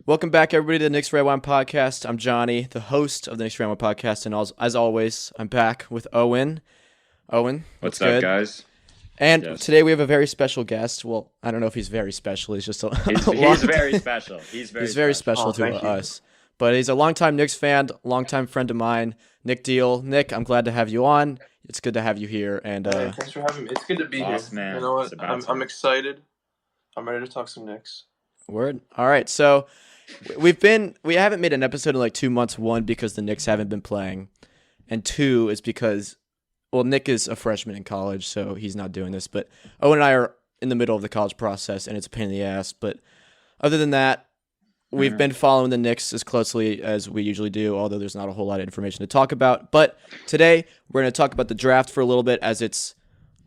Welcome back, everybody, to the Knicks Red Wine Podcast. I'm Johnny, the host of the Knicks Red Wine Podcast, and as always, I'm back with Owen. Owen, what's up, good? Guys? And today we have a very special guest. Well, I don't know if he's very special. He's just he's very special. He's very special to you. us. But he's a longtime Knicks fan, longtime friend of mine, Nick Diehl. Nick, I'm glad to have you on. It's good to have you here. And thanks for having me. It's good to be here. Man. You know what? I'm excited. I'm ready to talk some Knicks. Word. All right. So we haven't made an episode in like 2 months. One, because the Knicks haven't been playing, and two is because, well, Nick is a freshman in college, so he's not doing this. But Owen and I are in the middle of the college process, and it's a pain in the ass. But other than that, we've been following the Knicks as closely as we usually do, although there's not a whole lot of information to talk about. But today, we're going to talk about the draft for a little bit, as it's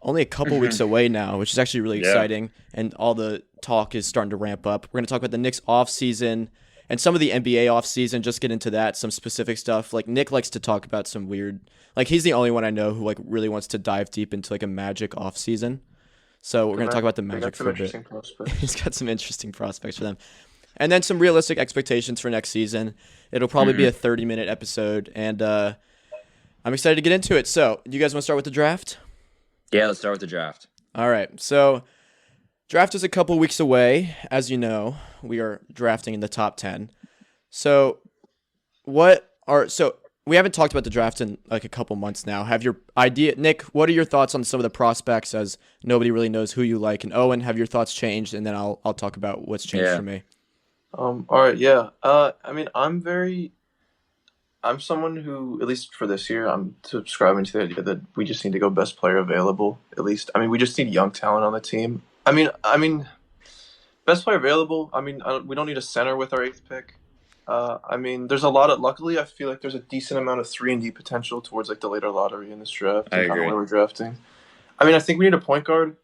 only a couple weeks away now, which is actually really exciting, and all the talk is starting to ramp up. We're going to talk about the Knicks offseason and some of the NBA offseason, just get into that, some specific stuff. Like, Nick likes to talk about some weird, like, he's the only one I know who, like, really wants to dive deep into, like, a Magic offseason. So we're going to talk about the Magic for a bit. He's got some interesting prospects for them. And then some realistic expectations for next season. It'll probably be a 30-minute episode, and I'm excited to get into it. So, you guys want to start with the draft? Yeah, let's start with the draft. All right. So, draft is a couple weeks away. As you know, we are drafting in the top 10. So, we haven't talked about the draft in like a couple months now. Have your idea, Nick, what are your thoughts on some of the prospects, as nobody really knows who you like? And Owen, have your thoughts changed? And then I'll talk about what's changed for me. All right, yeah. I mean, I'm someone who, at least for this year, I'm subscribing to the idea that we just need to go best player available. At least, I mean, we just need young talent on the team. I mean, best player available. I mean, we don't need a center with our 8th pick. I mean, there's a lot of. Luckily, I feel like there's a decent amount of 3-and-D potential towards like the later lottery in this draft. I agree. Where we're drafting. I mean, I think we need a point guard.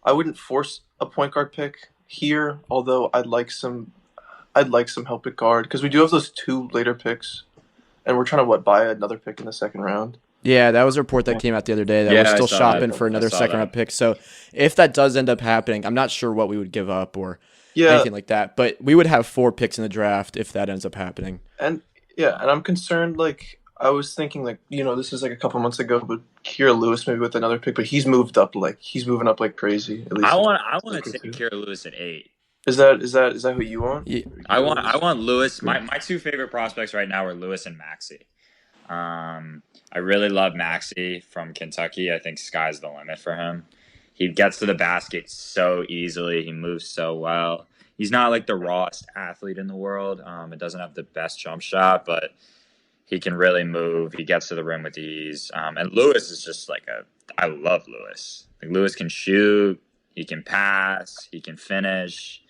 I wouldn't force a point guard pick here, although I'd like some help at guard, because we do have those 2 later picks, and we're trying to buy another pick in the second round. Yeah, that was a report that came out the other day that we're still shopping for another second round pick. So if that does end up happening, I'm not sure what we would give up or anything like that. But we would have 4 picks in the draft if that ends up happening. And I'm concerned. Like, I was thinking, like, you know, this is like a couple months ago, but Kira Lewis maybe with another pick, but he's moving up like crazy. At least I want to take Kira Lewis at 8. Is that who you want? Yeah. I want Lewis. My 2 favorite prospects right now are Lewis and Maxey. I really love Maxey from Kentucky. I think sky's the limit for him. He gets to the basket so easily. He moves so well. He's not like the rawest athlete in the world. It doesn't have the best jump shot, but he can really move. He gets to the rim with ease. And Lewis is just like I love Lewis. Like, Lewis can shoot. He can pass. He can finish.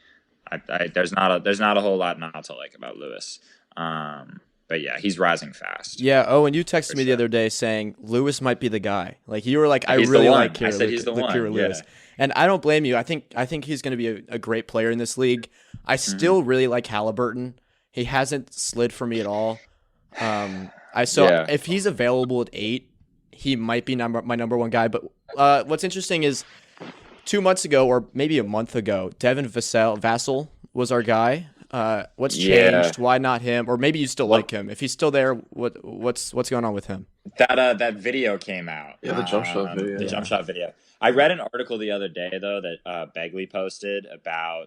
There's not a whole lot not to like about Lewis. But yeah, he's rising fast. Yeah. Oh, and you texted me the other day saying Lewis might be the guy. Like, you were like, I He's really the one. like Kira, I said he's the one. Kira Lewis. Yeah. And I don't blame you. I think he's going to be a great player in this league. I still really like Halliburton. He hasn't slid for me at all. If he's available at 8, he might be my number one guy. But what's interesting is 2 months ago, or maybe a month ago, Devin Vassell was our guy. What's changed? Why not him? Or maybe you still like him. If he's still there, what's going on with him? That video came out. Yeah, the jump shot video. The jump shot video. I read an article the other day though that Begley posted about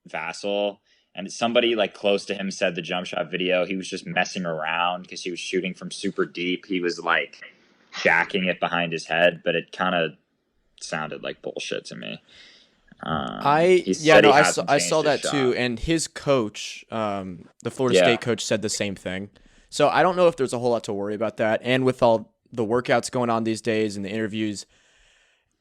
Vassell, and somebody like close to him said the jump shot video, he was just messing around because he was shooting from super deep. He was like jacking it behind his head, but it kind of sounded like bullshit to me. I saw that too, and his coach, the Florida State coach, said the same thing. So I don't know if there's a whole lot to worry about that. And with all the workouts going on these days and the interviews,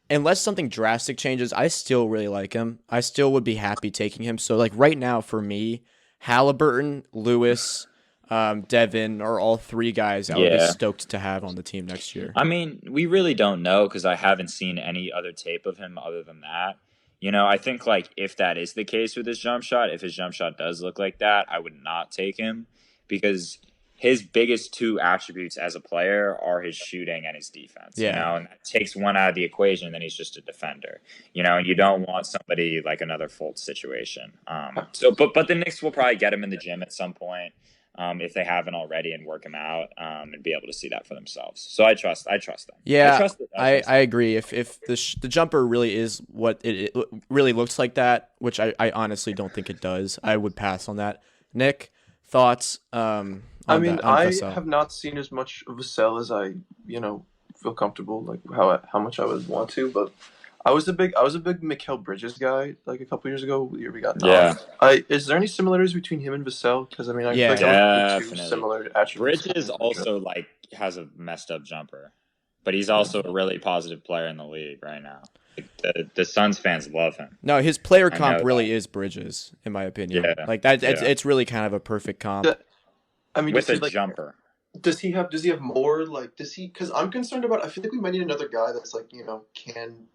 unless something drastic changes, I still really like him. I still would be happy taking him. So like right now for me, Halliburton, Lewis, Devin are all 3 guys I would be stoked to have on the team next year. I mean, we really don't know because I haven't seen any other tape of him other than that. You know, I think like if that is the case with his jump shot, if his jump shot does look like that, I would not take him because his biggest two attributes as a player are his shooting and his defense. Yeah. You know, and that takes one out of the equation, then he's just a defender. You know, and you don't want somebody like another Fultz situation. But the Knicks will probably get him in the gym at some point. If they haven't already, and work him out and be able to see that for themselves. So I trust them. Yeah, I agree. If the jumper really is what it really looks like that, which I honestly don't think it does, I would pass on that. Nick, thoughts? I have not seen as much of Vassell as I feel comfortable, like how much I would want to, but I was a big Mikal Bridges guy like a couple years ago. The year we got is there any similarities between him and Vassell? Because I mean, I feel like definitely. two similar attributes. Bridges also like has a messed up jumper, but he's also a really positive player in the league right now. Like, the Suns fans love him. No, his player comp really is Bridges, in my opinion. Yeah. Like that, it's really kind of a perfect comp. I mean, with a jumper. Does he have more like? Does he? Because I'm concerned about. I feel like we might need another guy that's like can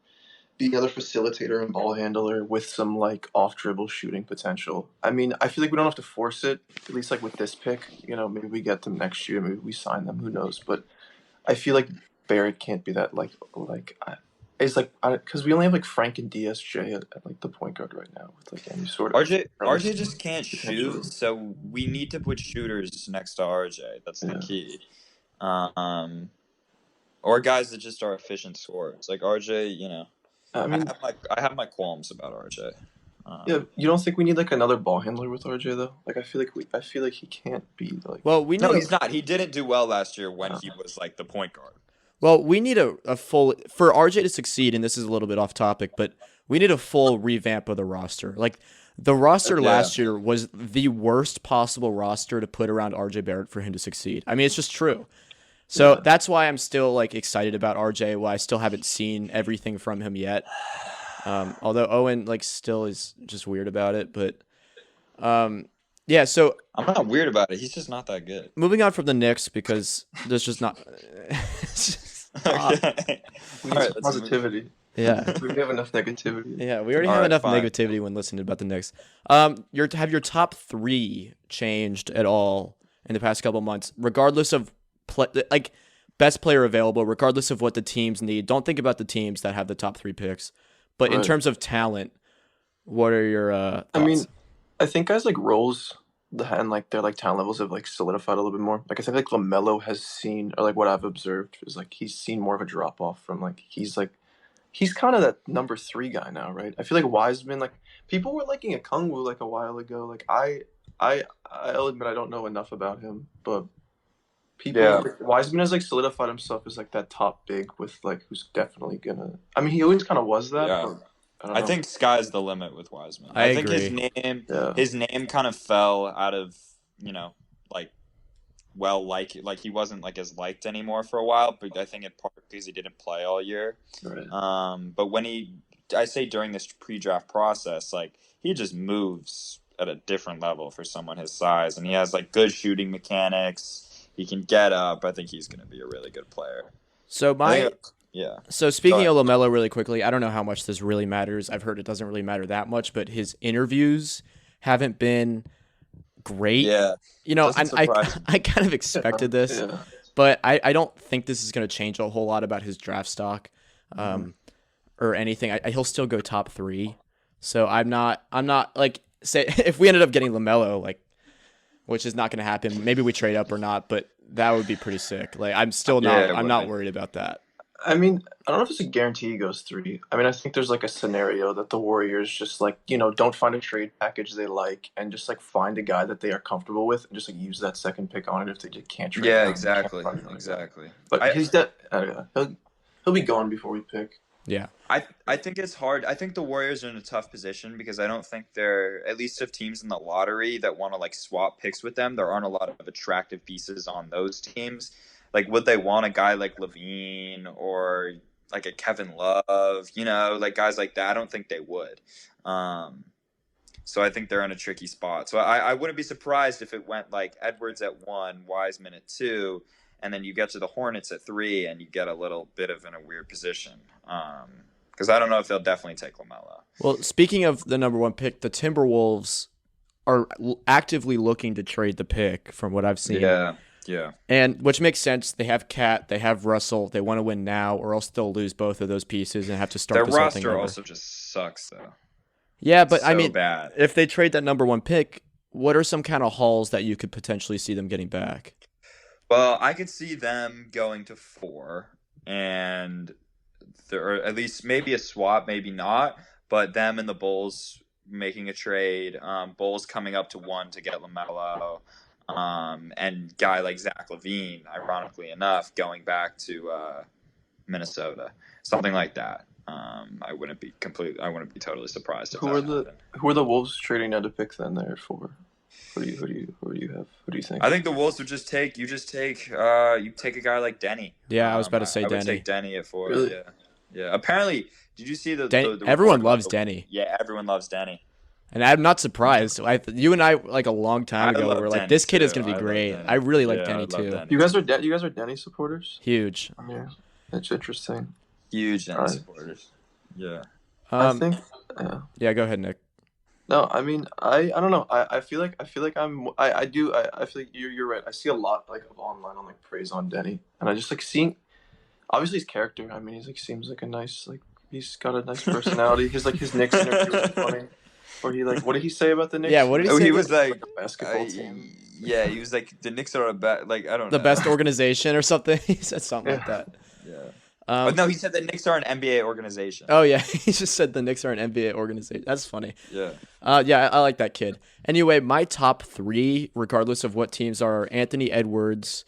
be another facilitator and ball handler with some like off dribble shooting potential. I mean, I feel like we don't have to force it. At least like with this pick, maybe we get them next year. Maybe we sign them. Who knows? But I feel like Barrett can't be that like. It's like because we only have like Frank and DSJ at like the point guard right now with like any sort of RJ just can't shoot, so we need to put shooters next to RJ. That's the key. Or guys that just are efficient scorers. Like RJ, I mean, I have my qualms about RJ. You don't think we need like another ball handler with RJ though? Like I feel like he can't be like. Well, he's not. He didn't do well last year when he was like the point guard. Well, we need a full for RJ to succeed, and this is a little bit off topic, but we need a full revamp of the roster. Like the roster last year was the worst possible roster to put around RJ Barrett for him to succeed. I mean, it's just true. So that's why I'm still like excited about RJ. Why I still haven't seen everything from him yet. Although Owen like still is just weird about it, but yeah. So I'm not weird about it. He's just not that good. Moving on from the Knicks because there's just not. Okay. We need some positivity. Yeah. We have enough negativity. Yeah, we already have enough negativity when listening about the Knicks. Have your top three changed at all in the past couple months, regardless of best player available, regardless of what the teams need? Don't think about the teams that have the top three picks, but in terms of talent, what are your thoughts? I mean, I think guys like Rose and like their like talent levels have like solidified a little bit more. Like I think like LaMelo has seen, or like what I've observed is like he's seen more of a drop off from like he's kind of that number 3 guy now, right? I feel like Wiseman, like people were liking Okongwu like a while ago. Like I'll admit I don't know enough about him, but Wiseman has like solidified himself as like that top big with like who's definitely gonna. I mean, he always kind of was that. Yeah. I think sky's the limit with Wiseman. I think agree. his name kind of fell out of he wasn't like as liked anymore for a while, but I think in part because he didn't play all year. Right. But I say during this pre-draft process, like he just moves at a different level for someone his size, and he has like good shooting mechanics. He can get up. I think he's going to be a really good player. So So speaking of LaMelo really quickly, I don't know how much this really matters. I've heard it doesn't really matter that much, but his interviews haven't been great. Yeah. I kind of expected this, but I don't think this is going to change a whole lot about his draft stock or anything. He'll still go top 3. So I'm not like, say if we ended up getting LaMelo, like, which is not going to happen. Maybe we trade up or not, but that would be pretty sick. Like I'm not worried about that. I mean, I don't know if it's a guarantee he goes 3. I mean, I think there's like a scenario that the Warriors just like, don't find a trade package they like and just like find a guy that they are comfortable with and just like use that second pick on it if they just can't trade. Yeah, exactly. But he'll be gone before we pick. Yeah. I think it's hard. I think the Warriors are in a tough position because I don't think they're, at least of teams in the lottery that want to like swap picks with them, there aren't a lot of attractive pieces on those teams. Like, would they want a guy like Levine or like a Kevin Love, like guys like that? I don't think they would. So I think they're in a tricky spot. So I wouldn't be surprised if it went like Edwards at 1, Wiseman at 2, and then you get to the Hornets at 3 and you get a little bit of in a weird position. Because I don't know if they'll definitely take LaMelo. Well, speaking of the number 1 pick, the Timberwolves are actively looking to trade the pick from what I've seen. Yeah. Yeah. And which makes sense. They have Cat, they have Russell. They want to win now, or else they'll lose both of those pieces and have to start Their this whole thing roster over. also just sucks though. Yeah, but I So mean, bad. if they trade that number 1 pick, what are some kind of hauls that you could potentially see them getting back? Well, I could see them going to 4, and or at least maybe a swap, maybe not. But them and the Bulls making a trade. Bulls coming up to 1 to get LaMelo, and guy like Zach LaVine, ironically enough, going back to Minnesota, something like that. I wouldn't be totally surprised if Who that are the happened. who are the Wolves trading now to pick then there for? Who do you have? Who do you think? I think the Wolves would just take a guy like Denny. Yeah, I was about to say I would Denny. take Denny at 4. Really? Yeah. Apparently, did you see the Everyone report loves about Denny. Yeah, everyone loves Denny. And I'm not surprised. You and I, like a long time I ago, love were like, Denny, this kid is too. going to I be love great. Denny. I really like Yeah, Denny I love too. Denny. You guys are Denny supporters? Huge. Yeah, that's interesting. Huge Denny Right. supporters. Yeah. I think. Yeah. Yeah, go ahead, Nick. No, I mean I don't know. I feel like I feel like you're right. I see a lot like of online on like praise on Denny, and I just like seeing obviously his character. I mean, he's like seems like a nice like he's got a nice personality. His Knicks interview was funny. Or he like what did he say about the Knicks? Yeah, what did he say? He was like a basketball team. Yeah, he was like the Knicks are like I don't The know. best organization or something. He said something like that. Yeah. Um, But no, he said the Knicks are an NBA organization. Oh yeah, he just said the Knicks are an NBA organization. That's funny. Yeah. Yeah, I like that kid. Anyway, my top 3, regardless of what teams are Anthony Edwards,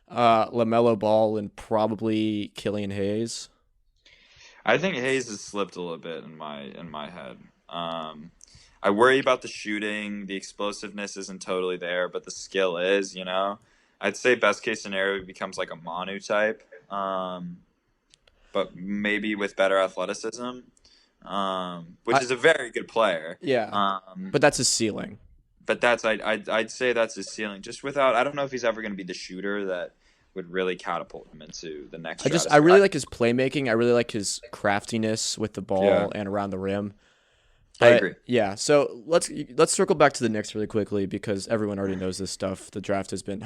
LaMelo Ball, and probably Killian Hayes. I think Hayes has slipped a little bit in my head. I worry about the shooting. The explosiveness isn't totally there, but the skill is. I'd say best case scenario he becomes like a Manu type, but maybe with better athleticism, which is a very good player. Yeah, but that's his ceiling. But I'd say that's his ceiling. Just without, I don't know if he's ever going to be the shooter that would really catapult him into the next. I really like his playmaking. I really like his craftiness with the ball and around the rim. I agree. Yeah, so let's circle back to the Knicks really quickly because everyone already knows this stuff. The draft has been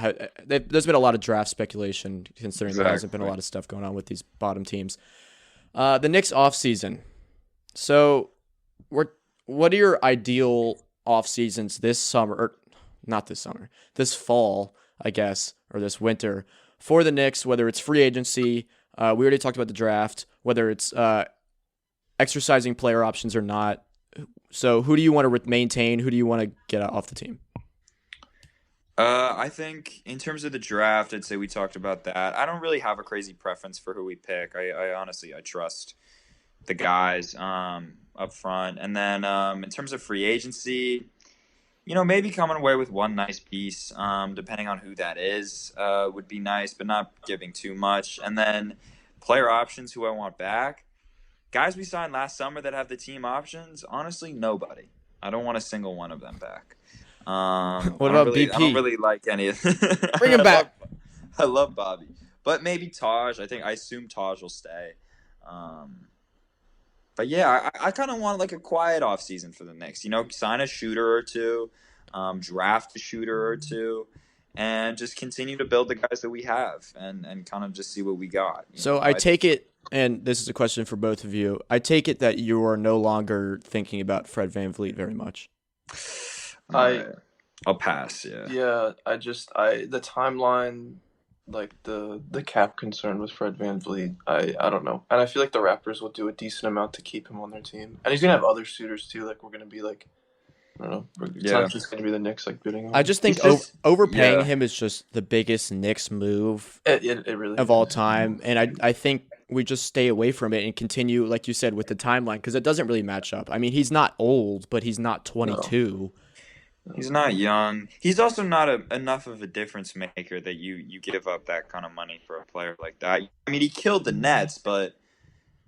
there's been a lot of draft speculation considering there hasn't been a lot of stuff going on with these bottom teams. The Knicks offseason. So, what are your ideal off seasons this summer, or not this summer, this fall, I guess, or this winter for the Knicks? Whether it's free agency, we already talked about the draft. Whether it's exercising player options or not. So who do you want to maintain? Who do you want to get off the team? I think in terms of the draft, I'd say we talked about that. I don't really have a crazy preference for who we pick. I honestly trust the guys up front. And then in terms of free agency, maybe coming away with one nice piece, depending on who that is, would be nice, but not giving too much. And then player options, who I want back. Guys we signed last summer that have the team options, honestly, nobody. I don't want a single one of them back. What about BP? I don't really like any of them. Bring him back. I love Bobby. But maybe Taj. I assume Taj will stay. But yeah, I kind of want like a quiet offseason for the Knicks. Sign a shooter or two, draft a shooter or two, and just continue to build the guys that we have and kind of just see what we got. So I take it, and this is a question for both of you, I take it that you are no longer thinking about Fred VanVleet very much. I'll pass, yeah. Yeah, the timeline, like the cap concern with Fred VanVleet, I don't know. And I feel like the Raptors will do a decent amount to keep him on their team. And he's going to have other suitors too, like we're going to be like, I don't know, it's not just going to be the Knicks like bidding on him. I just think overpaying him is just the biggest Knicks move it really of all time. And I think we just stay away from it and continue, like you said, with the timeline because it doesn't really match up. I mean, he's not old, but he's not 22. No. He's not young. He's also not enough of a difference maker that you give up that kind of money for a player like that. I mean, he killed the Nets, but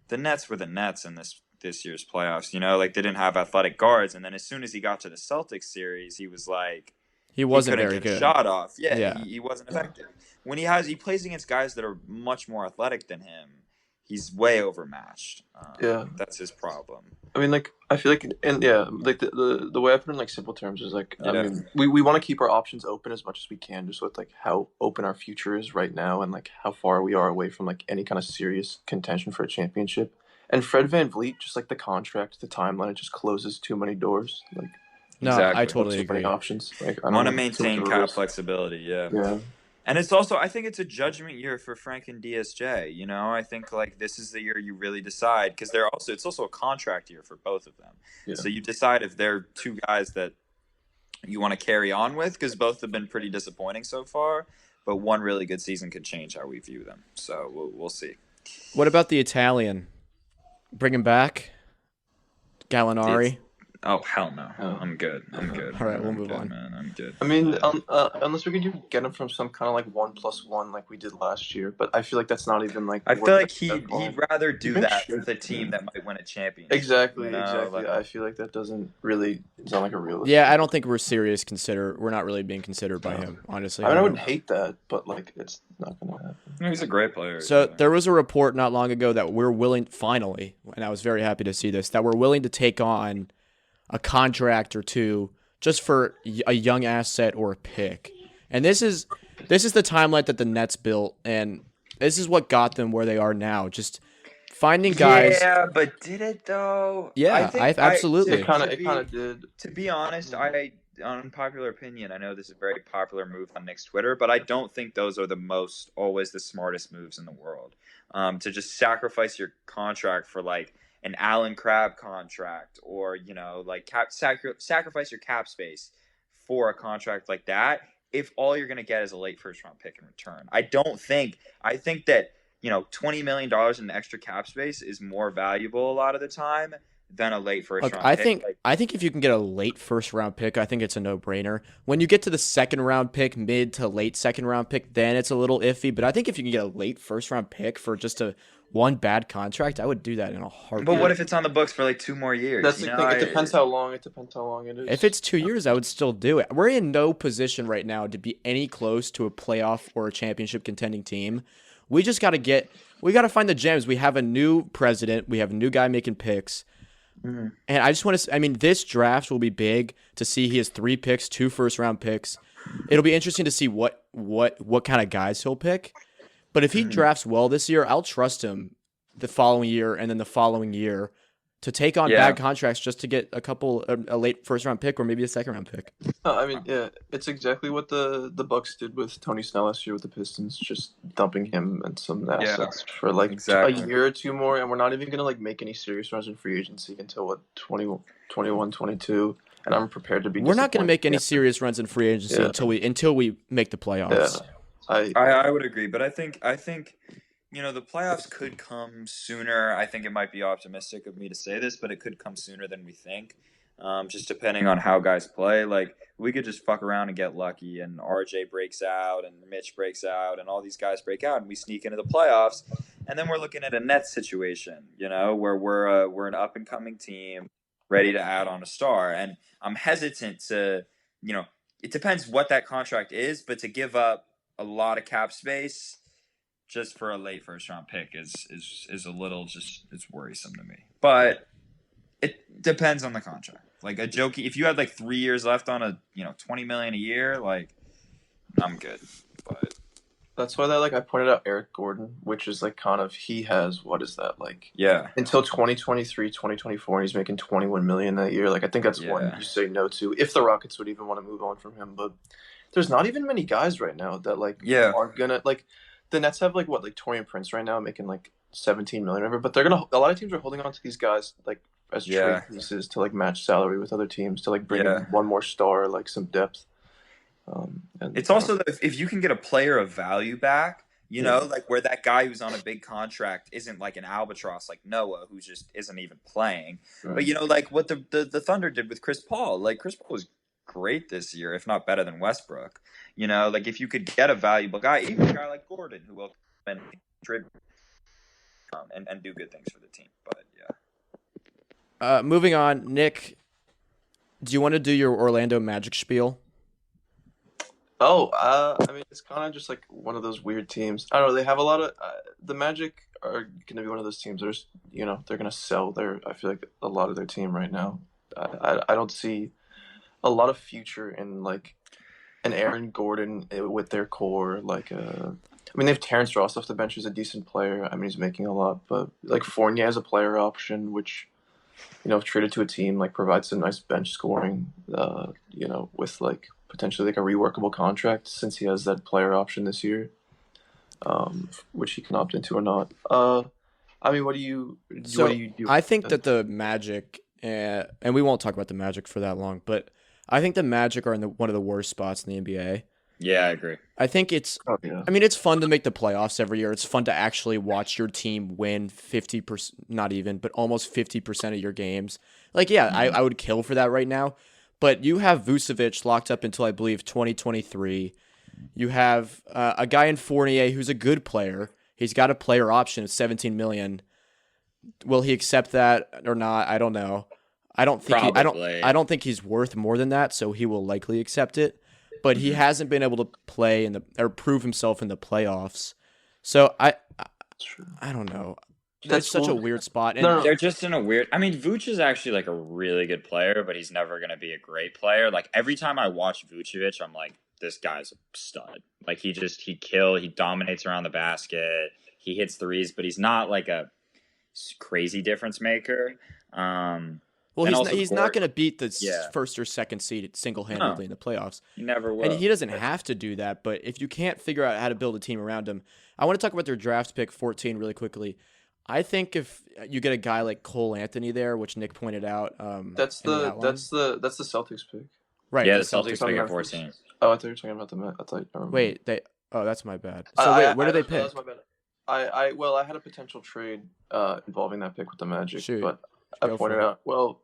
the Nets were the Nets in this year's playoffs. Like they didn't have athletic guards, and then as soon as he got to the Celtics series, he was like he wasn't couldn't very get a good. shot off. Yeah. He wasn't effective. When he plays against guys that are much more athletic than him, He's way overmatched. Yeah. That's his problem. I mean, like, I feel like, and yeah, like the way I put it in like simple terms is like, I Yeah. mean, we want to keep our options open as much as we can, just with like how open our future is right now, and like how far we are away from like any kind of serious contention for a championship. And Fred VanVleet, just like the contract, the timeline, it just closes too many doors. Like, No, Exactly. I totally too many agree. options. Like, I Want to don't know, too much maintain of a cap risk. flexibility, yeah. Yeah. And it's also, I think it's a judgment year for Frank and DSJ. You know, I think like this is the year you really decide, because it's also a contract year for both of them. Yeah. So you decide if they're two guys that you want to carry on with, because both have been pretty disappointing so far. But one really good season could change how we view them. So we'll see. What about the Italian? Bring him back? Gallinari? Oh, hell no. Oh. I'm good. I'm good. All right, we'll I'm move good, on. man. I'm good. I mean, unless we could get him from some kind of like 1+1 like we did last year, but I feel like that's not even like. I feel like he'd rather do Even that sure. with a team that might win a championship. Exactly, you know, exactly. like- I feel like that doesn't really sound like a realistic. Yeah, I don't think we're We're not really being considered by No. him, honestly. I mean, I don't wouldn't know. hate that, but like, it's not gonna happen. No, he's a great player. So there was a report not long ago that we're willing, finally, and I was very happy to see this, that we're willing to take on a contract or two just for a young asset or a pick. And this is the timeline that the Nets built, and this is what got them where they are now. Just finding guys. Yeah, but did it though? Yeah, absolutely. It kind of did. To be honest, unpopular opinion, I know this is a very popular move on Nick's Twitter, but I don't think those are always the smartest moves in the world. To just sacrifice your contract for like an Allen Crabbe contract, or like sacrifice your cap space for a contract like that, if all you're going to get is a late first round pick in return. I think that $20 million in extra cap space is more valuable a lot of the time than a late first round pick. I think if you can get a late first round pick, I think it's a no-brainer. When you get to the second round pick, mid to late second round pick, then it's a little iffy. But I think if you can get a late first round pick for just one bad contract, I would do that in a heartbeat. But what if it's on the books for like 2 more years? That's the thing. It depends how long. It depends how long it is. If it's 2 years, I would still do it. We're in no position right now to be any close to a playoff or a championship contending team. We just got to find the gems. We have a new president. We have a new guy making picks. Mm-hmm. And I just want to, this draft will be big to see. He has 3 picks, 2 first-round picks. It'll be interesting to see what kind of guys he'll pick. But if he drafts well this year, I'll trust him the following year and then the following year to take on bad contracts just to get a late first-round pick or maybe a second-round pick. I mean, yeah, it's exactly what the Bucks did with Tony Snell last year with the Pistons, just dumping him and some assets for like a year or 2 more, and we're not even gonna like make any serious runs in free agency until 21, 22. And I'm prepared to be. We're not going to make any serious runs in free agency until we make the playoffs. Yeah. I would agree, but I think the playoffs could come sooner. I think it might be optimistic of me to say this, but it could come sooner than we think. Just depending on how guys play. Like, we could just fuck around and get lucky, and RJ breaks out, and Mitch breaks out, and all these guys break out, and we sneak into the playoffs, and then we're looking at a Nets situation, where we're an up and coming team, ready to add on a star, and I'm hesitant to, it depends what that contract is, but to give up a lot of cap space just for a late first round pick is a little it's worrisome to me. But it depends on the contract. Like if you had like 3 years left on a $20 million a year, like I'm good. But that's why I pointed out Eric Gordon, which is like kind of he has what is that like? Yeah. Until 2023, 2024, and he's making $21 million that year. Like I think that's one you say no to if the Rockets would even want to move on from him. But there's not even many guys right now that are gonna like. The Nets have like Torian Prince right now making like 17 million or whatever, but a lot of teams are holding on to these guys like as trade pieces to like match salary with other teams to like bring in one more star, like some depth. And it's also that if you can get a player of value back, like where that guy who's on a big contract isn't like an albatross like Noah, who just isn't even playing. Right. But like what the Thunder did with Chris Paul. Like Chris Paul was great this year, if not better than Westbrook. Like if you could get a valuable guy, even a guy like Gordon, who will contribute and do good things for the team. But yeah. Moving on, Nick, do you want to do your Orlando Magic spiel? I mean, it's kind of just like one of those weird teams. I don't know. They have a lot of the Magic are going to be one of those teams that are, they're going to sell their. I feel like a lot of their team right now. I don't see a lot of future in like an Aaron Gordon with their core. I mean, they have Terrence Ross off the bench, who's a decent player. I mean, he's making a lot, but like Fournier as a player option, which if traded to a team, like provides some nice bench scoring. With like potentially like a reworkable contract since he has that player option this year, which he can opt into or not. I mean, what do you do? I think that the Magic, and we won't talk about the Magic for that long, but I think the Magic are in one of the worst spots in the NBA. Yeah, I agree. I think it's. Oh, yeah. I mean, it's fun to make the playoffs every year. It's fun to actually watch your team win 50%, not even, but almost 50% of your games. Like, yeah, I would kill for that right now. But you have Vucevic locked up until I believe 2023. You have a guy in Fournier who's a good player. He's got a player option of $17 million. Will he accept that or not? I don't know. I don't think I don't think he's worth more than that, so he will likely accept it. But he hasn't been able to play or prove himself in the playoffs. So I don't know. That's such a weird spot. And they're just in a weird. I mean, Vooch is actually like a really good player, but he's never going to be a great player. Like every time I watch Vucevic, I'm like, this guy's a stud. Like he dominates around the basket. He hits threes, but he's not like a crazy difference maker. Well, he's not going to beat the first or second seed single-handedly in the playoffs. He never will. And he doesn't have to do that, but if you can't figure out how to build a team around him, I want to talk about their draft pick 14 really quickly. I think if you get a guy like Cole Anthony there, which Nick pointed out, that's the Celtics pick. Right. Yeah, the Celtics pick at 14. Oh, I thought you were talking about the Met. I thought. Wait, that's my bad. So where do they pick? That's my bad. I had a potential trade involving that pick with the Magic, but I pointed out. Well,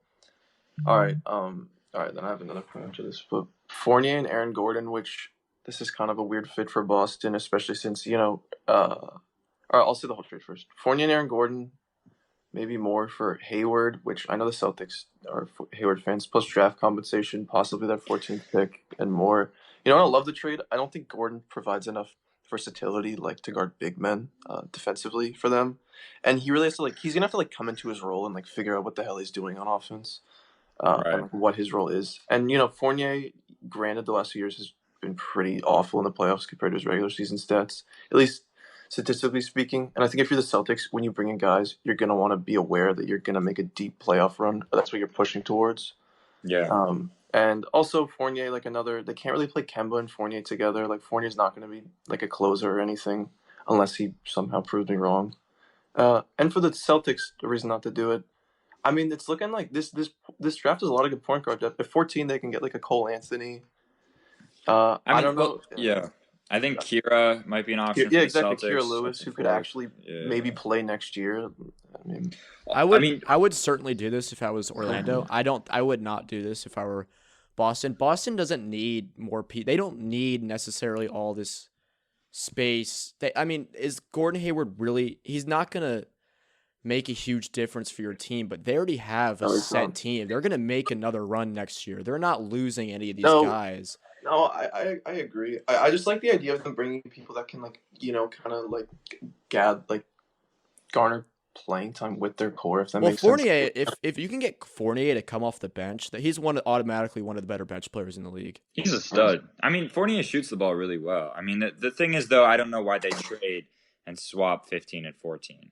all right. Then I have another point after this. But Fournier and Aaron Gordon, which this is kind of a weird fit for Boston, especially since all right, I'll say the whole trade first. Fournier and Aaron Gordon, maybe more for Hayward, which I know the Celtics are Hayward fans, plus draft compensation, possibly their 14th pick and more. I love the trade. I don't think Gordon provides enough versatility to guard big men defensively for them, and he really has to he's gonna have to come into his role and figure out what the hell he's doing on offense, and what his role is. And Fournier, granted, the last few years has been pretty awful in the playoffs compared to his regular season stats, at least statistically speaking. And I think if you're the Celtics, when you bring in guys, you're gonna want to be aware that you're gonna make a deep playoff run. That's what you're pushing towards. Yeah. And also Fournier, they can't really play Kemba and Fournier together. Fournier's not going to be a closer or anything unless he somehow proves me wrong. And for the Celtics, the reason not to do it, I mean, it's looking like this draft has a lot of good point guard depth. At 14, they can get a Cole Anthony. I don't know. Yeah. I think Kira might be an option. Yeah, exactly. Kira Lewis, who could actually maybe play next year. I would certainly do this if I was Orlando. I would not do this if I were Boston. Boston doesn't need more people. They don't need necessarily all this space. Is Gordon Hayward really? He's not gonna make a huge difference for your team, but they already have a set team. They're gonna make another run next year. They're not losing any of these guys. No, I agree. I just like the idea of them bringing people that can garner playing time with their core, if that makes Fournier, sense. if you can get Fournier to come off the bench, that he's automatically one of the better bench players in the league. He's a stud. I mean, Fournier shoots the ball really well. I mean, the thing is, though, I don't know why they trade and swap 15 and 14.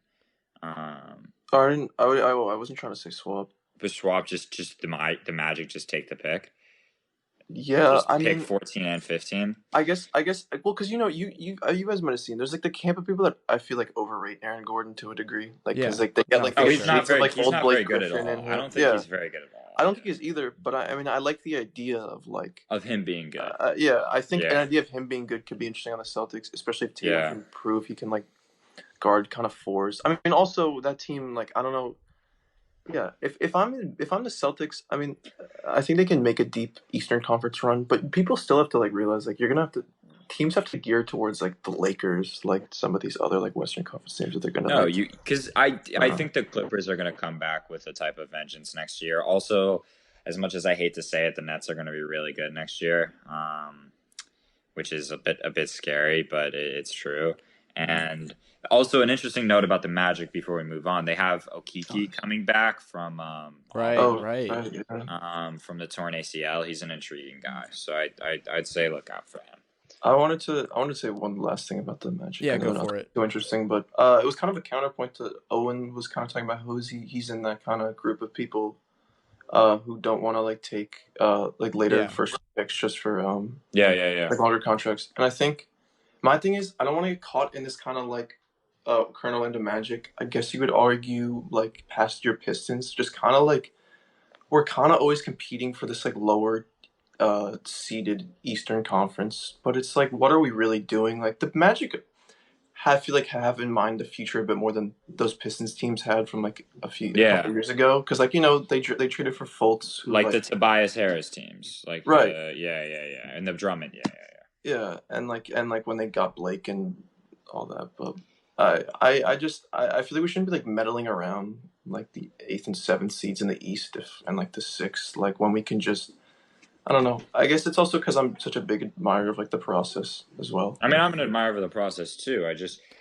I wasn't trying to say swap. But swap, just the Magic just take the pick. Yeah, pick 14 and 15. I guess. Well, because you guys might have seen. There's the camp of people that I feel overrate Aaron Gordon to a degree. Because they get he's not very good at all. I don't think he's very good at all. I don't think he's either. But I like the idea of him being good. I think an idea of him being good could be interesting on the Celtics, especially if Tatum can prove he can guard kind of fours. I mean, also that team I don't know. Yeah, if I'm the Celtics, I mean, I think they can make a deep Eastern Conference run, but people still have to realize you're gonna have to. Teams have to gear towards the Lakers, some of these other Western Conference teams that they're gonna. No, because I think the Clippers are gonna come back with a type of vengeance next year. Also, as much as I hate to say it, the Nets are gonna be really good next year. which is a bit scary, but it's true. And also an interesting note about the Magic before we move on, they have Okiki coming back from Right, Oh, right. yeah. from the torn ACL. He's an intriguing guy, so I'd say look out for him. I wanted to say one last thing about the Magic. Yeah, I know go not for it. too interesting, but it was kind of a counterpoint to Owen was kind of talking about how he's in that kind of group of people who don't want to like take like later Yeah. first picks just for Yeah. like longer contracts. And I think my thing is I don't want to get caught in this kind of like Colonel into Magic. I guess you could argue like past your Pistons, just kind of like we're kind of always competing for this like lower seeded Eastern Conference, but it's like what are we really doing? Like the Magic have in mind the future a bit more than those Pistons teams had from like a couple years ago, because like they traded for Fultz, who Like the Tobias Harris teams, like right, and the Drummond, yeah, and like when they got Blake and all that, but I feel like we shouldn't be like meddling around like the 8th and 7th seeds in the East and like the 6th, like when we can just I don't know. I guess it's also because I'm such a big admirer of like the process as well. I mean, I'm an admirer of the process too.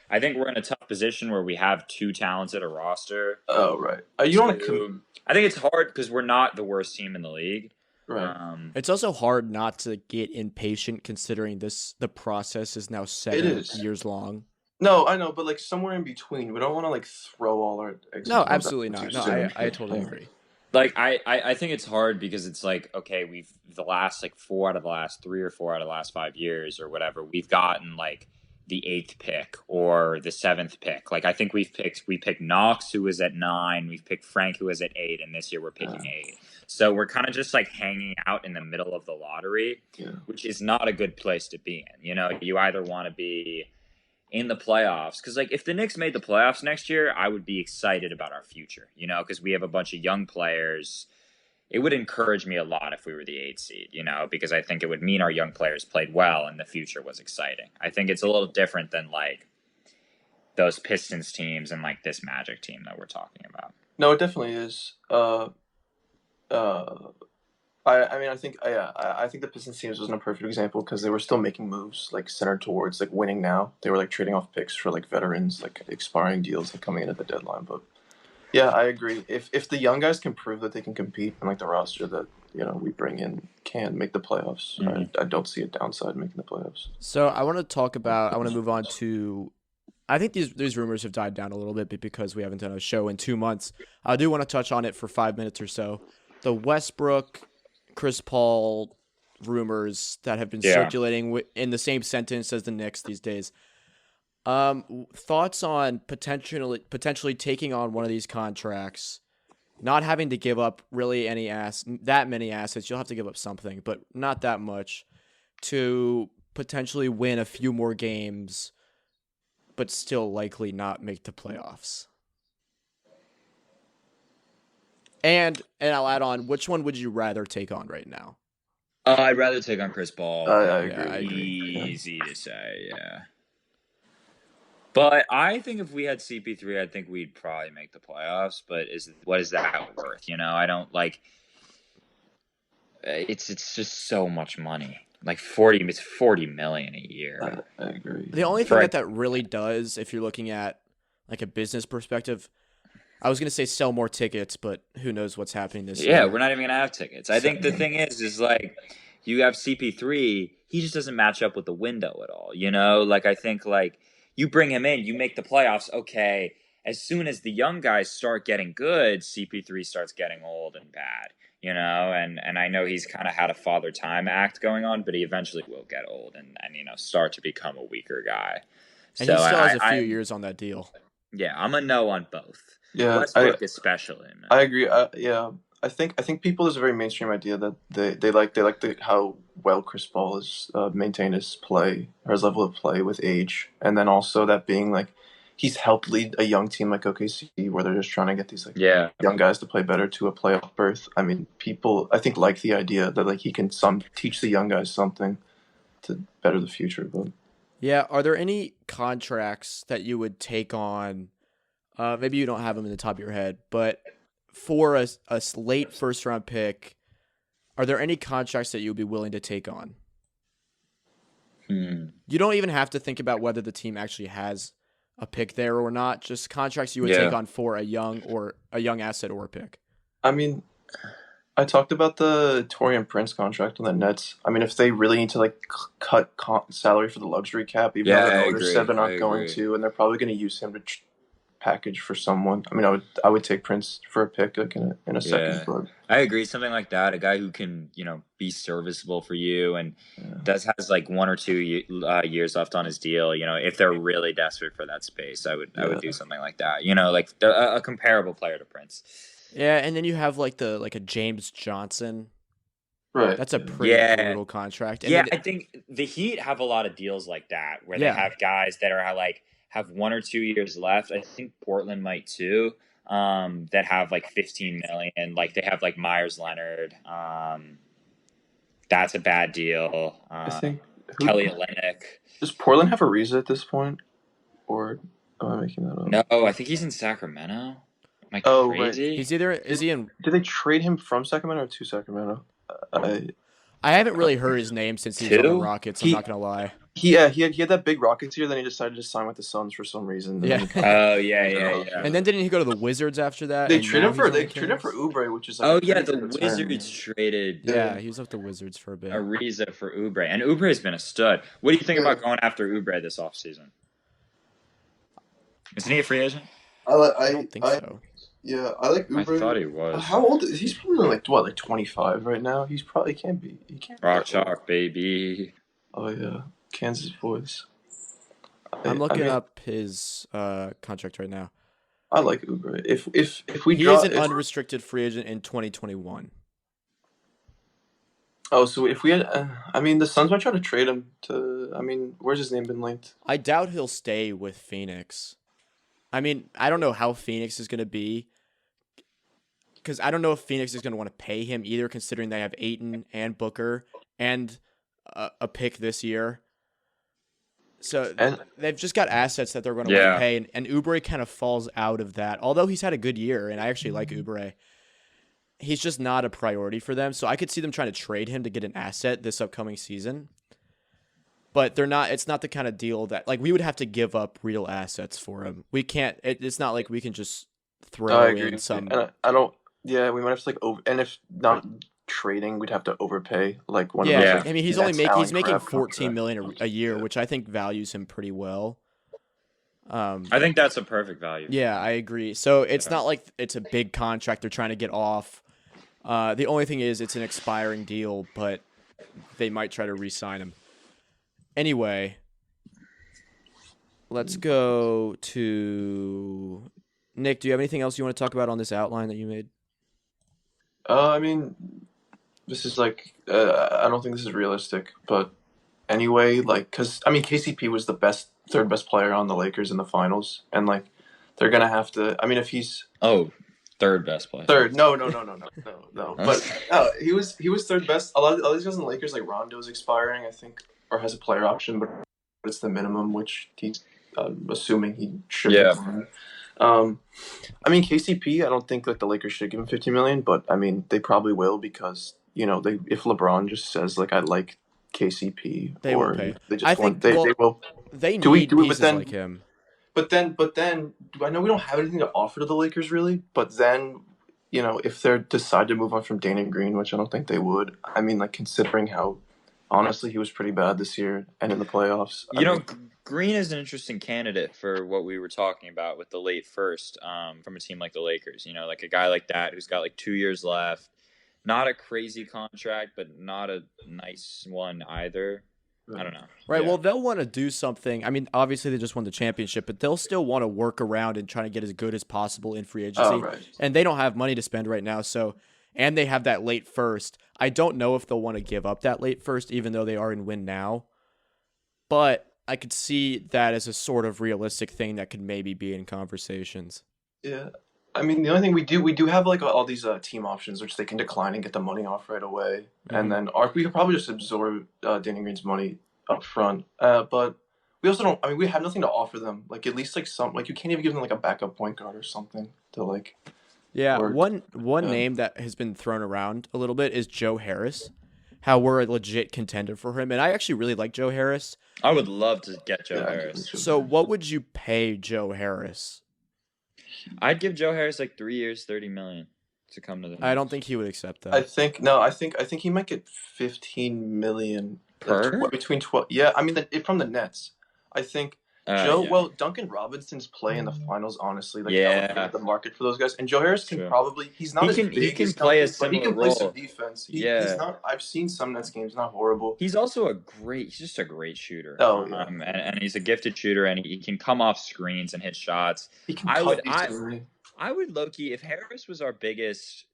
I think we're in a tough position where we have too talented a roster. Oh right. You don't want to. I think it's hard because we're not the worst team in the league. Right. It's also hard not to get impatient considering the process is now 7 years long. No, I know, but like somewhere in between, we don't want to like throw all our eggs. No, absolutely not. No, I totally agree. Like I think it's hard because it's like, okay, we've the last like 4 out of the last 3 or 4 out of the last 5 years or whatever, we've gotten like the 8th pick or the 7th pick. Like I think we picked Knox, who was at 9, we've picked Frank, who was at 8, and this year we're picking 8. So we're kind of just like hanging out in the middle of the lottery, which is not a good place to be in. You know, you either want to be in the playoffs, because like if the Knicks made the playoffs next year, I would be excited about our future, you know, because we have a bunch of young players. It would encourage me a lot if we were the 8th seed, you know, because I think it would mean our young players played well and the future was exciting. I think it's a little different than like those Pistons teams and like this Magic team that we're talking about. No, it definitely is. I mean, I think the Pistons teams wasn't a perfect example because they were still making moves like centered towards like winning now. They were like trading off picks for like veterans, like expiring deals like coming in at the deadline. But yeah, I agree. If the young guys can prove that they can compete and like the roster that we bring in can make the playoffs, I don't see a downside making the playoffs. So I want to move on to. I think these rumors have died down a little bit because we haven't done a show in 2 months. I do want to touch on it for 5 minutes or so. The Westbrook, Chris Paul rumors that have been circulating in the same sentence as the Knicks these days. Thoughts on potentially taking on one of these contracts, not having to give up really that many assets. You'll have to give up something, but not that much, to potentially win a few more games, but still likely not make the playoffs. And I'll add on, which one would you rather take on right now? I'd rather take on Chris Paul. I agree. Easy to say, yeah. But I think if we had CP3, I think we'd probably make the playoffs. But what is that worth? You know, I don't like. It's just so much money. Like it's $40 million a year. I agree. The only thing that really does, if you're looking at like a business perspective, I was gonna say sell more tickets, but who knows what's happening this year? Yeah, we're not even gonna have tickets. I think the thing is like you have CP3, he just doesn't match up with the window at all. You know, like I think like you bring him in, you make the playoffs. Okay, as soon as the young guys start getting good, CP3 starts getting old and bad. You know, and I know he's kind of had a father time act going on, but he eventually will get old and start to become a weaker guy. And so he still has a few years on that deal. Yeah, I'm a no on both. Yeah, Westbrook especially. Man. I agree. Yeah, I think people is a very mainstream idea that they like how well Chris Paul has maintained his play or his level of play with age, and then also that being like he's helped lead a young team like OKC where they're just trying to get these like young guys to play better to a playoff berth. I mean, people I think like the idea that like he can teach the young guys something to better the future. But yeah, are there any contracts that you would take on? Maybe you don't have them in the top of your head, but for a late first round pick, are there any contracts that you would be willing to take on? You don't even have to think about whether the team actually has a pick there or not. Just contracts you would take Yeah. on for a young asset or a pick. I mean, I talked about the Torian Prince contract on the Nets. I mean, if they really need to like cut salary for the luxury cap, even though Yeah, the I owners agree. said they're I not going agree. to, and they're probably going to use him to package for someone. I mean, I would take Prince for a pick like in a second, Yeah. but I agree. Something like that, a guy who can, be serviceable for you and has like 1 or 2 years left on his deal. If they're really desperate for that space, I would do something like that. Like a comparable player to Prince. Yeah, and then you have like a James Johnson. right. That's a pretty brutal contract. And Yeah, then, I think the Heat have a lot of deals like that where they have guys that are like have 1 or 2 years left. I think Portland might too. That have like 15 million. Like they have like Myers Leonard. That's a bad deal. I think Kelly Olynyk. Does Portland have Ariza at this point, or am I making that up? No, I think he's in Sacramento. Am I crazy? He's is he in? Did they trade him from Sacramento or to Sacramento? I haven't really heard his name since he was on the Rockets. I'm not gonna lie. He had that big Rockets year. Then he decided to sign with the Suns for some reason. Yeah. Oh yeah. And then didn't he go to the Wizards after that? They traded him for Oubre, which is like the Wizards traded. Yeah, he was with the Wizards for a bit. Ariza for Oubre, and Oubre has been a stud. What do you think about going after Oubre this offseason? Isn't he a free agent? I don't think so. Yeah, I like Oubre. I thought he was. How old is he? He's probably like 25 right now. He can't be. Rock chalk, baby. Oh yeah, Kansas boys. I'm looking up his contract right now. I like Oubre. If we he is an unrestricted free agent in 2021. Oh, so if we had, the Suns might try to trade him to. Where's his name been linked? I doubt he'll stay with Phoenix. I don't know how Phoenix is going to be, because I don't know if Phoenix is going to want to pay him either, considering they have Ayton and Booker and a pick this year. So they've just got assets that they're going to want to pay, and Oubre kind of falls out of that. Although he's had a good year, and I actually like Oubre, he's just not a priority for them. So I could see them trying to trade him to get an asset this upcoming season. But they're not. It's not the kind of deal that we would have to give up real assets for him. We can't. It's not like we can just throw in some. And I don't. Yeah, we might have to over. And if not trading, we'd have to overpay one. Yeah, of those, he's making $14 million a year, which I think values him pretty well. I think that's a perfect value. Yeah, I agree. So it's not like it's a big contract they're trying to get off. The only thing is it's an expiring deal, but they might try to re-sign him. Anyway, let's go to Nick. Do you have anything else you want to talk about on this outline that you made? This is I don't think this is realistic, but anyway, because KCP was the third best player on the Lakers in the finals, and they're gonna have to. If he's third best player. Third, no. But he was third best. A lot of these guys in the Lakers, like Rondo's expiring, I think, or has a player option, but it's the minimum, which he's assuming he should. Yeah. KCP, I don't think the Lakers should give him $50 million, but they probably will, because if LeBron just says I like KCP, they will pay. They will. They need pieces like him. But then I know we don't have anything to offer to the Lakers really, but then if they decide to move on from Danny Green, which I don't think they would, considering how honestly he was pretty bad this year and in the playoffs. Green is an interesting candidate for what we were talking about with the late first from a team like the Lakers. A guy like that who's got 2 years left. Not a crazy contract, but not a nice one either. I don't know. Right, yeah. Well, they'll want to do something. Obviously they just won the championship, but they'll still want to work around and try to get as good as possible in free agency. Right. And they don't have money to spend right now, and they have that late first. I don't know if they'll want to give up that late first, even though they are in win now. But I could see that as a sort of realistic thing that could maybe be in conversations. Yeah. The only thing we do have all these team options, which they can decline and get the money off right away. Mm-hmm. And then we could probably just absorb Danny Green's money up front. But we also don't, we have nothing to offer them. At least some, you can't even give them a backup point guard or something to Yeah, one name that has been thrown around a little bit is Joe Harris. how we're a legit contender for him. And I actually really like Joe Harris. I would love to get Joe Yeah, Harris. So what would you pay Joe Harris? I'd give Joe Harris like 3 years, $30 million to come to the Knicks. I don't think he would accept that. I think he might get 15 million Per? between 12. Yeah, I mean from the Nets. I think Joe. Yeah. Well, Duncan Robinson's play in the finals, honestly, like Yeah. elevated the market for those guys. And Joe Harris can True. probably. He's not He as can- big he can as play a Duncan, but he similar can play some role. defense. Yeah. He's not. I've seen some Nets games. Not horrible. He's also he's just a great shooter. Oh, yeah. And he's a gifted shooter, and he can come off screens and hit shots. He can I cut would- decently. I would low-key, if Harris was our biggest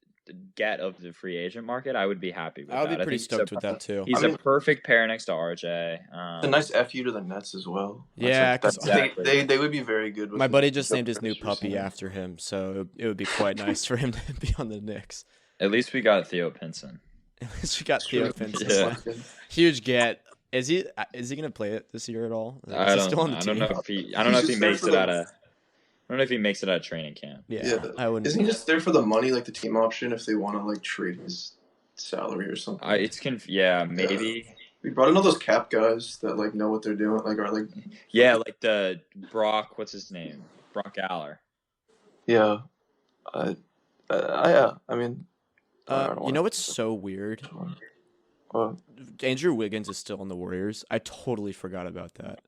get of the free agent market, I would be happy with that. I would be I pretty think he's stoked with that too. He's a perfect pair next to RJ. It's a nice FU to the Nets as well. Yeah, 'cause Exactly. they would be very good. With My him. buddy just Joe named his new Harris puppy recently. after him, so it would be quite nice for him to be on the Knicks. At least we got Theo Pinson. At least we got Theo Pinson. Yeah. Huge get. Is he gonna play it this year at all? Is I he don't still on the know team? if he He's just there makes for it the- out of. I don't know if he makes it out of training camp. Yeah, I wouldn't. Isn't he just there for the money, like the team option, if they want to like trade his salary or something? Maybe. We brought in all those cap guys that like know what they're doing, like are like Yeah, like the Brock. What's his name? Brock Aller. yeah. Yeah. I mean, I don't You wanna- know what's so weird? Andrew Wiggins is still on the Warriors. I totally forgot about that.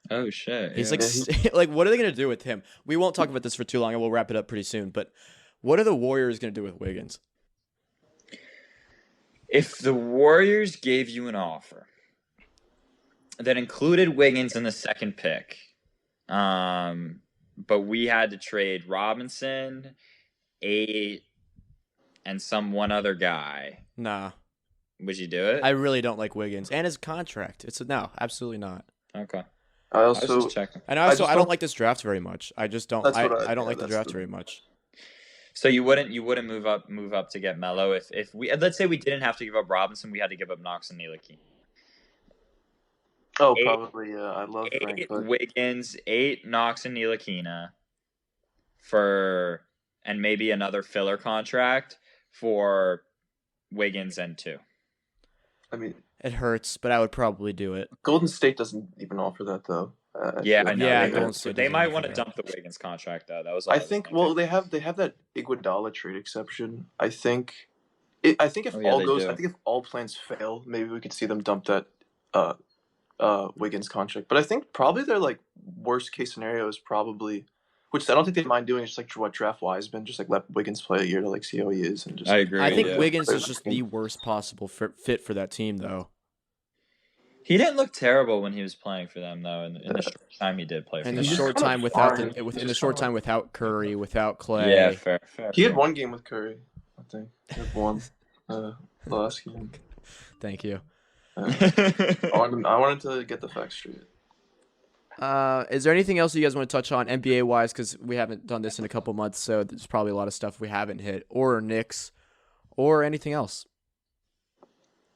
Oh shit. He's yeah. like, like, what are they gonna do with him? We won't talk about this for too long, and we'll wrap it up pretty soon. But what are the Warriors gonna do with Wiggins? If the Warriors gave you an offer that included Wiggins in the second pick, but we had to trade Robinson, 8, and one other guy, Nah, would you do it? I really don't like Wiggins and his contract. No, absolutely not. Okay. I I was also just checking. And I also, just I don't don't- like this draft very much. I just don't. That's I what I- don't yeah, like the that's draft the- very much. So you wouldn't move up to get Melo if we, let's say we didn't have to give up Robinson, we had to give up Knox and Ntilikina. oh 8, probably yeah. I love Frank, 8 but Wiggins, 8 Knox and Ntilikina and maybe another filler contract for Wiggins and 2. I mean, It hurts, but I would probably do it. Golden State doesn't even offer that though. Yeah, I feel know. Yeah, they, Golden State they doesn't might offer want to that. dump the Wiggins contract though. That was. I think. Well, they have that Iguodala trade exception. I think if Oh, yeah, all they goes, do. I think if all plans fail, maybe we could see them dump that Wiggins contract. But I think probably their like worst case scenario is probably, which I don't think they mind doing, is just like what draft Wiseman, just like let Wiggins play a year to like see how he is and just. I agree. I think yeah. Wiggins is just the worst possible fit for that team, though. He didn't look terrible when he was playing for them though. In the short time he did play for And them. the He's short just time kinda without fine. the, He's in the just short kinda- time without Curry, without Clay. Yeah, fair. He had one game with Curry, I think. He had one the last game. Thank you. I wanted to get the facts straight. Is there anything else you guys want to touch on NBA wise? Because we haven't done this in a couple months, so there's probably a lot of stuff we haven't hit, or Knicks, or anything else.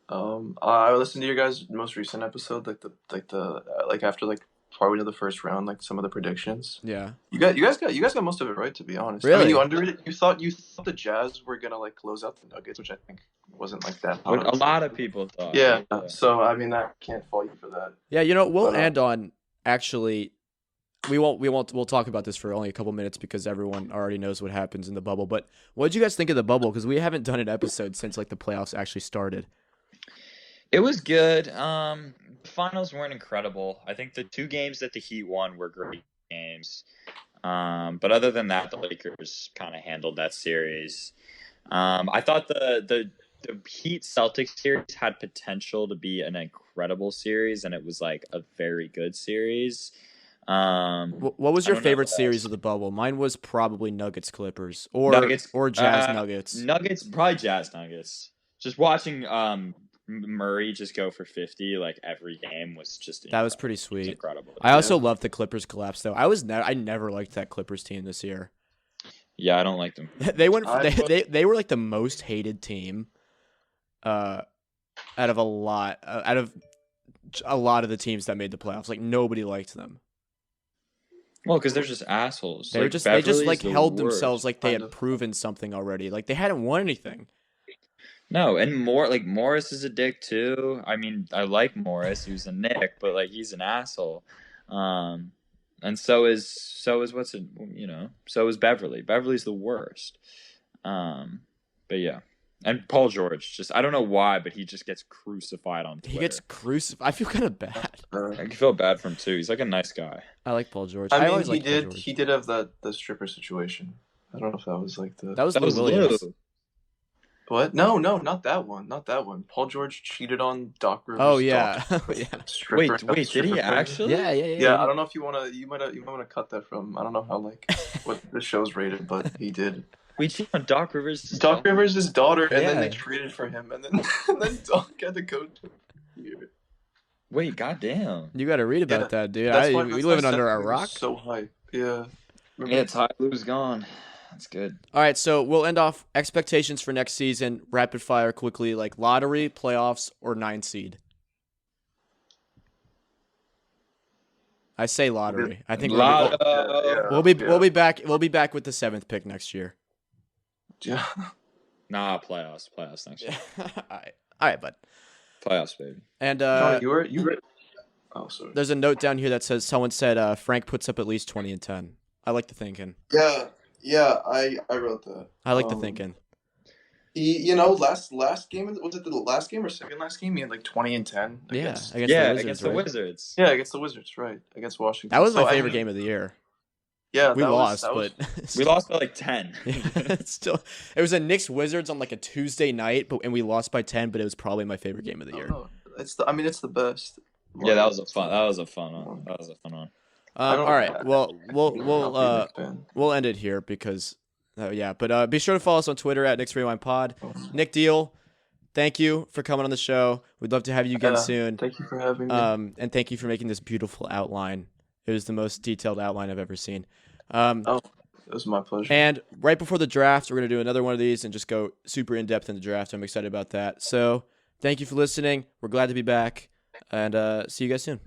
I listened to your guys' most recent episode, like after like probably into the first round, like some of the predictions. Yeah. You guys got most of it right, to be honest. I Really? mean, you underrated. You thought the Jazz were gonna like close out the Nuggets, which I think wasn't like that. What a lot of people thought. Yeah. So I mean, that can't fault you for that. Yeah, you know, we'll But, end on actually. We'll talk about this for only a couple minutes because everyone already knows what happens in the bubble. But what did you guys think of the bubble? Because we haven't done an episode since like the playoffs actually started. It was good. The finals weren't incredible. I think the 2 games that the Heat won were great games. But other than that, the Lakers kind of handled that series. I thought the Heat Celtics series had potential to be an incredible series, and it was like a very good series. What was your I don't know favorite what series else. of the bubble? Mine was probably Nuggets Clippers or Nuggets, or Jazz Nuggets. Probably Jazz Nuggets. Just watching Murray just go for 50 like every game was just That was pretty It was sweet. incredible. I also loved the Clippers collapse though. I never liked that Clippers team this year. Yeah, I don't like them. They went. They were like the most hated team, out of a lot of the teams that made the playoffs. Like nobody liked them. Well, because they're just assholes. They Like, just Beverly's like the held worst. themselves like they kind had of. proven something already. Like they hadn't won anything. No, and Morris is a dick too. I mean, I like Morris. He was a Nick, but like he's an asshole. And so is so is Beverly. Beverly's the worst. But yeah. And Paul George, just I don't know why, but he just gets crucified on Twitter. He gets crucified. I feel kind of bad. I feel bad for him too. He's like a nice guy. I like Paul George. I mean, always he liked Paul did. George. He did have the stripper situation. I don't know if that was like the. That was That Lou was Williams. Lou. What? No, not that one. Not that one. Paul George cheated on Doc Rivers. Oh yeah, daughter. yeah. Stripper- Wait, did he stripper actually? Yeah. Yeah, I don't know if you might wanna cut that from. I don't know how what the show's rated, but he did. We cheated on Doc Rivers. Doc Rivers' daughter, and then Yeah. they traded for him, and then Doc had to go to. Wait, goddamn. You got to read about Yeah, that, dude. That's We living under a Seth rock. was so high. Yeah. Yeah, Ty Lue's gone. That's good. All right, so we'll end off expectations for next season. Rapid fire, quickly, like lottery, playoffs, or 9 seed. I say lottery. I think we'll be back. We'll be back with the 7th pick next year. Yeah. Nah, playoffs next year. All right, bud. Playoffs, baby. And Johnny, you were. Oh, sorry. there's a note down here that says someone said Frank puts up at least 20 and 10. I like the thinking. Yeah, I wrote that. I like the thinking. He, last game, was it the last game or second last game? He had like 20 and 10. Against the Wizards, Against the right? Wizards. Yeah, against the Wizards, right? Against Washington. That was my So, I favorite mean, game of the year. Yeah, We lost, but but We lost by like 10. still, it was a Knicks Wizards on like a Tuesday night, and we lost by 10. But it was probably my favorite game of the year. it's the best. Yeah, that was a fun one. All right, well, we'll end it here because, But be sure to follow us on Twitter at Knicks Rewind Pod. Nick Diehl, thank you for coming on the show. We'd love to have you again soon. Thank you for having me. And thank you for making this beautiful outline. It was the most detailed outline I've ever seen. It was my pleasure. And right before the draft, we're going to do another one of these and just go super in-depth in the draft. I'm excited about that. So thank you for listening. We're glad to be back. And see you guys soon.